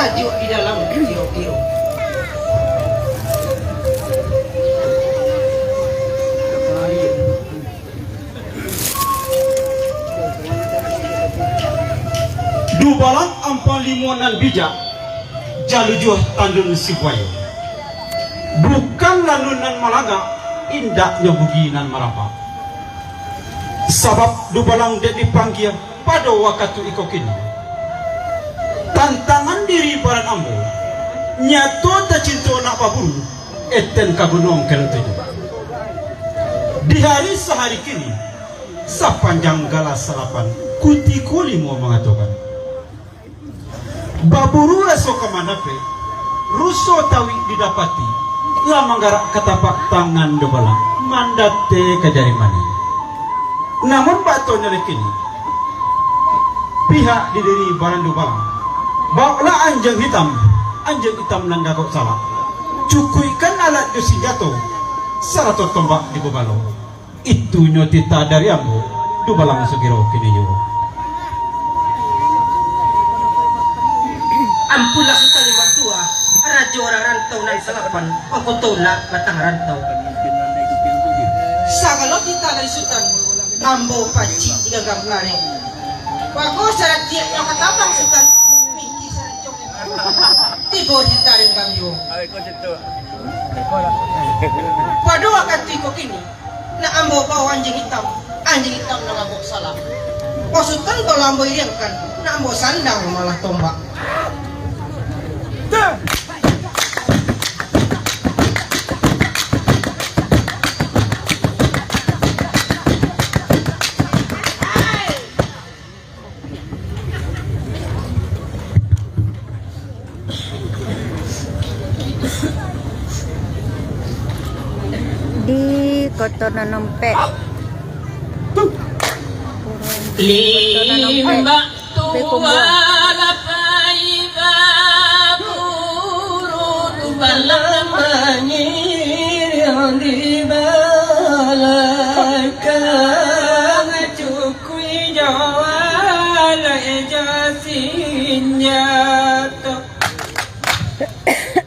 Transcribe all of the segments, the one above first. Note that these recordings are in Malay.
sajo di dalam kiro-kiro. Dubalang ampang limonan bijak jalujuh tandun sibuayo. Bukan lanunan malaga indaknya buginan marapa. Sabab dubalang dia dipanggil pada waktu iko kini. Tantangan diri baran ambo nyato tak cinta nak baburu eten kagunong kelentuju. Di hari sehari kini sepanjang galas sarapan kuti kuli mau mengatakan baburu esok kemana pe ruso tawi didapati lah manggarak ketapak tangan dobala mandate kejari mani. Namun batonya kini pihak di diri barang dobala bawa anjing hitam nang gagok salah cukuikan alat josi jatuh sarato tombak di bobalo itu nyotita dari ambo dubalang sugiro kini yo. Ampulah sekali waktu raja orang rantau nan salapan aku tolak batang rantau sagalo kita dari sultan ambo paci tiga gambar bagus syarat dia yang katabang sultan pinki syarat cok tibo kita yang gamyo pada waktu kok ini na ambo bawa anjing hitam na gabok salah o sultan kalau ambo iriangkan na ambo sandang malah tombak. Di Kota Nanompe Lima tua balang banyir yang di balaikan cukui jawal jasin jatuh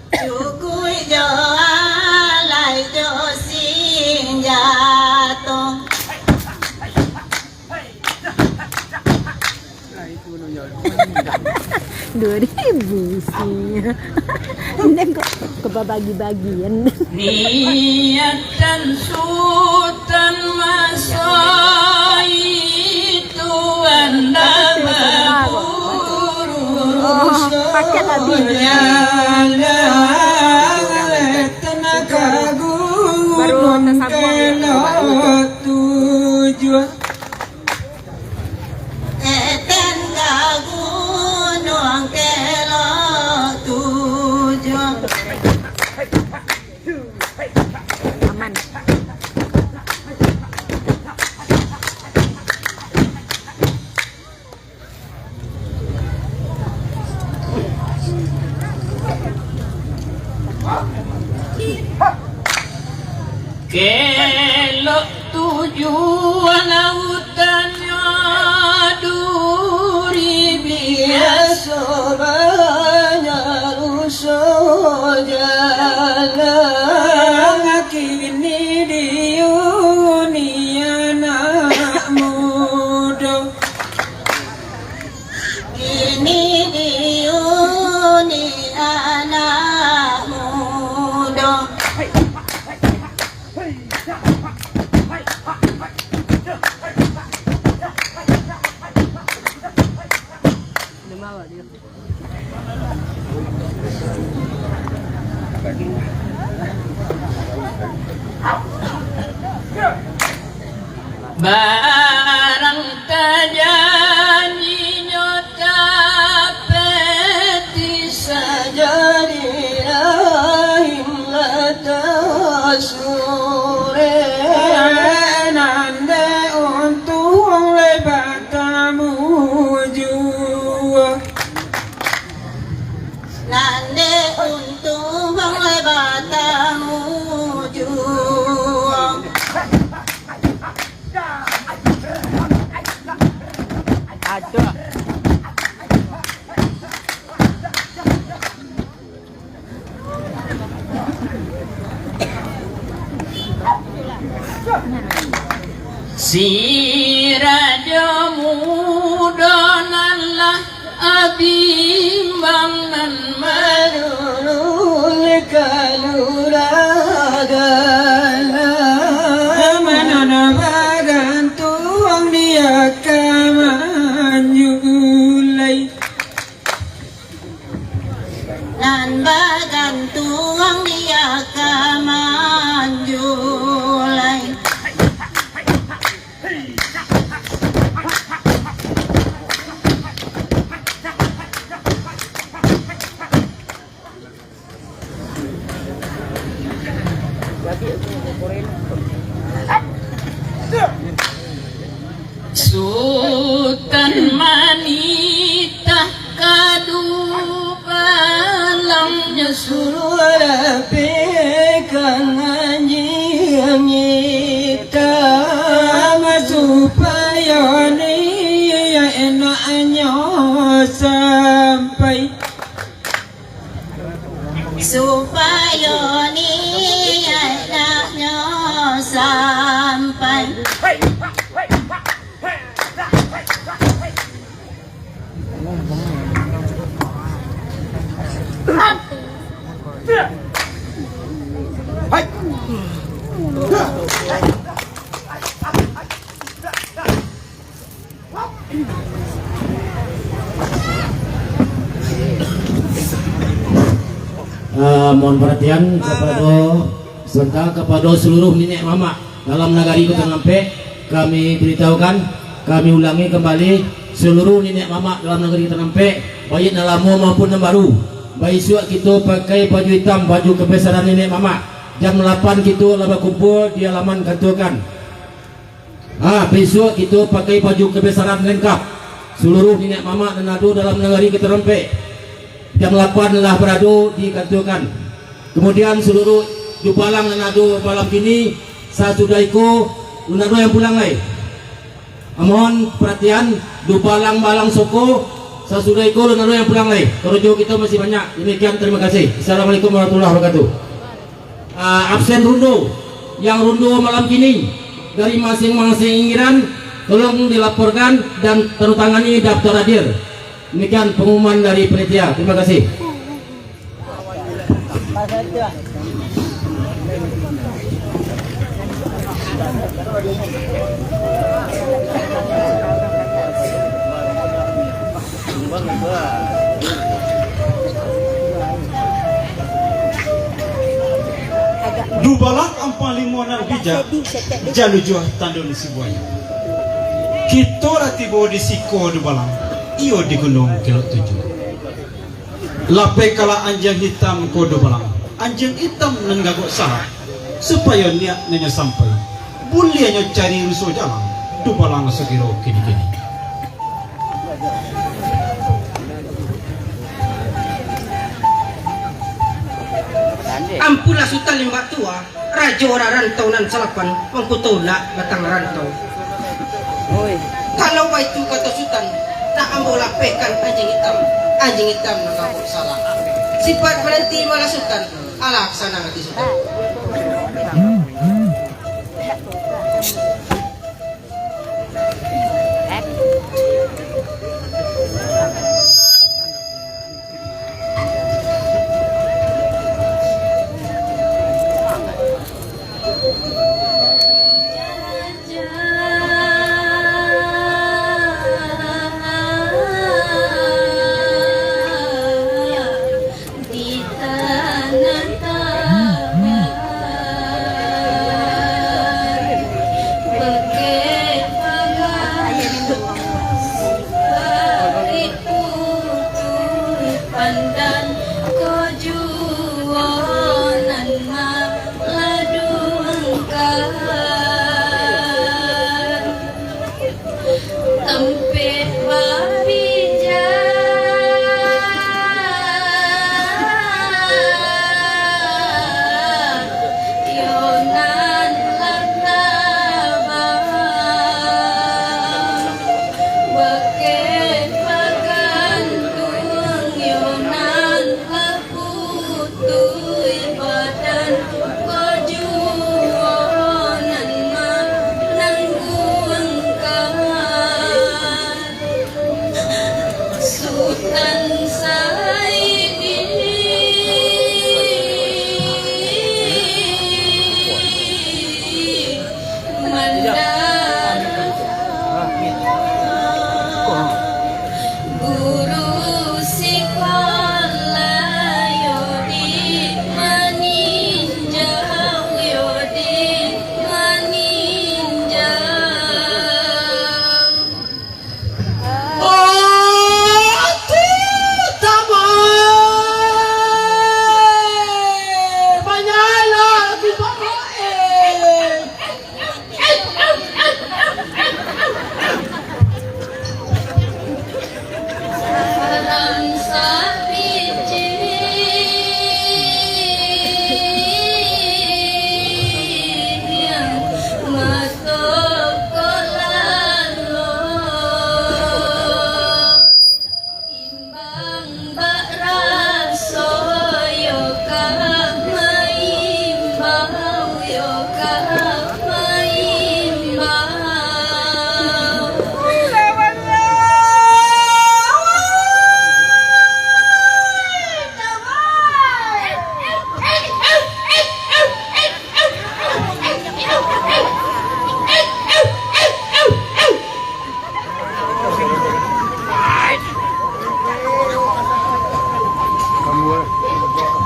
cukui jawal jasin jatuh 2000 sih. Ini kok kebagi-bagian. Niatan sultan masa itu anda berurus pakai tadi tenaga baru gunung tujuan aman. Kelok tujuan lautannya duri biasa banyak rusuh jalan kini di dunia anak muda kini di dunia anak muda. Barang tajani nyota peti saja dirahim latas sore nande untuk lebatamu jua nande untuk lebatamu jua si raja mudonalah abimbang nan marulul kaluragan manana bagan tuang dia kamanjulai nan bagan tuang dia kamanjulai. Sultan manita kadu balangnya suara pekan anjing nyita supaya dia enaknya sampai supaya dia enaknya sampai. Mohon perhatian kepada seluruh nenek mama dalam nagari Kota Ngampe. Kami beritahukan, kami ulangi kembali, seluruh nenek mama dalam nagari Kota Ngampe, baik nalamo maupun yang baru, baik suat kita pakai baju hitam, baju kebesaran nenek mama. Jam 8 kita laba kumpul di halaman kantorkan. Besok kita pakai baju kebesaran lengkap, seluruh nenek mama dan adu dalam nagari Kota Ngampe. Jam 8 telah beradu di kantorkan. Kemudian seluruh jubalang dan adu malam kini sasudaiku lunado yang pulang lagi. Mohon perhatian, dubalang-balang soko sasudaiku lunado yang pulang lagi. Kerujuk kita masih banyak. Demikian, terima kasih. Assalamualaikum warahmatullahi wabarakatuh. Absen rundu, yang rundu malam kini dari masing-masing inggiran tolong dilaporkan dan tandatangani daftar hadir. Demikian pengumuman dari panitia. Terima kasih. Dubalak ampang limonan bijak jalu juah tandon sibuaya. Kita ratibo di siko dubalang. Iyo di gunung kilo 7. Lape kala anjing hitam kodo balang. Anjing hitam nenggagok salah supaya niat nanya sampai. Bulianya cari rusuh jalan. Du balang segiro kini-kini. Ampunlah sultan limbak tua, raja orang rantau nan salapan, mengkutulak batang rantau. Kalau itu kata sultan, nak ambil lapekan anjing hitam nak kabur salah. Sifat berhenti malah sultan, alah sana hati sultan.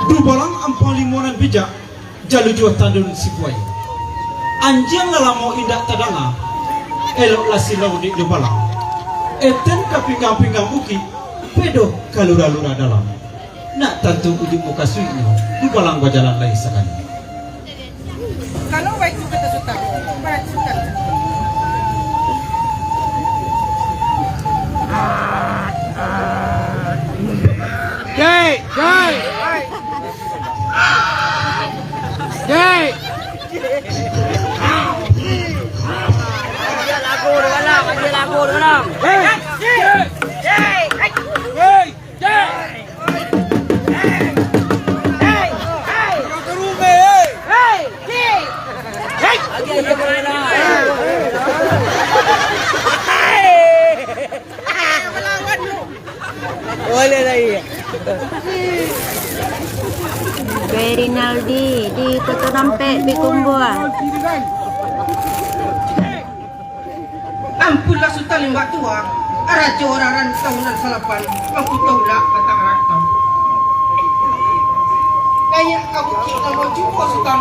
Dubalang ampang limonan bijak jalu jua tandun si buaya. Anjing lalamo indak tadanga eloklah silau di dubalang. Eten kapinggang-pinggang buki pedo kalura-lura dalam. Nak tentu ujung muka suinya dubalang bajalan lagi sekali. Kalau baik itu kata sultan, para sultan. Jai, Jai, Jai. Very Rinaldi di Kota Rampe Bikumbua. Ampunlah sultan yang bak tua, raja orang tahunan salapan, aku tahu lah batang rantau. Kayak kamu kita mau jumpa sultan,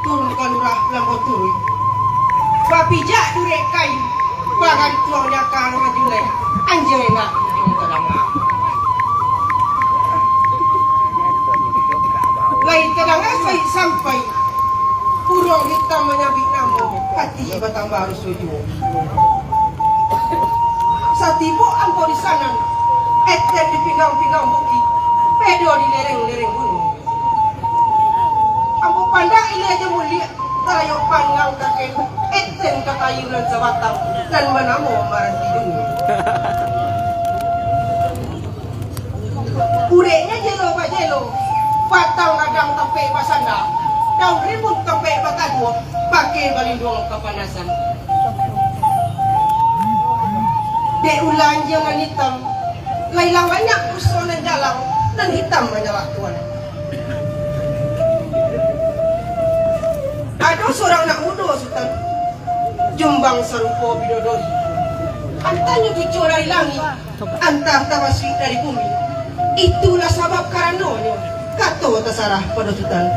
turunkan urah lampu turun. Bapijak durek kayu, bagan tuang jaka ngajulai, anjay nak jom terangga. Lain terangga sampai kurang hitam menyabik namu, hati batang baru suju. Satibo ampo di sana, eten di pinggang-pinggang bukit, pedo di lereng-lereng gunung. Ampo pandang ini aja mulia, tayo panggang kakek, eten kakayunan sebatang, dan menamo maranti dulu. Ureknya jelo pak jelo, batang kadang tempe pasanda, daun rimbun tempe batadua, pakai balindong kepanasan. Dek ulang jangan hitam, lailang banyak usonan dalam dan hitam menyala tuan. Ada seorang anak muda sultan, jumbang serupa bidodori. Antanya cucu dari langit, antah tawaswi dari bumi. Itulah sebab karenanya kata terserah pada sultan.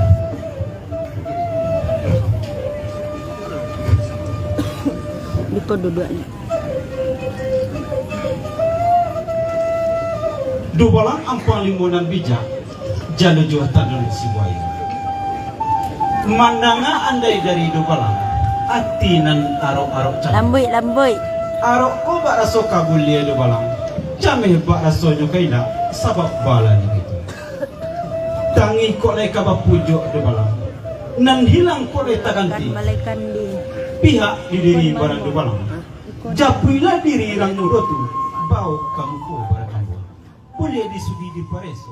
Lupa dua-duanya. Dubalang ampang limonan bijak jalu jua tandun si buaya. Mandanga andai dari dubalang atinan arok-arok cantik. Lamboi. Arok ko bak raso kagulia dubalang. Jameh bak raso nyokaina sabab bala ni gitu. Tangi ko lay kabab pujo dubalang. Nan hilang ko lay taganti. Malaikan di Pihak di diri barang dubalang. Japuilah diri irang mudo tu. Bau kamu ko barang kamu. Boleh disudi di pareso.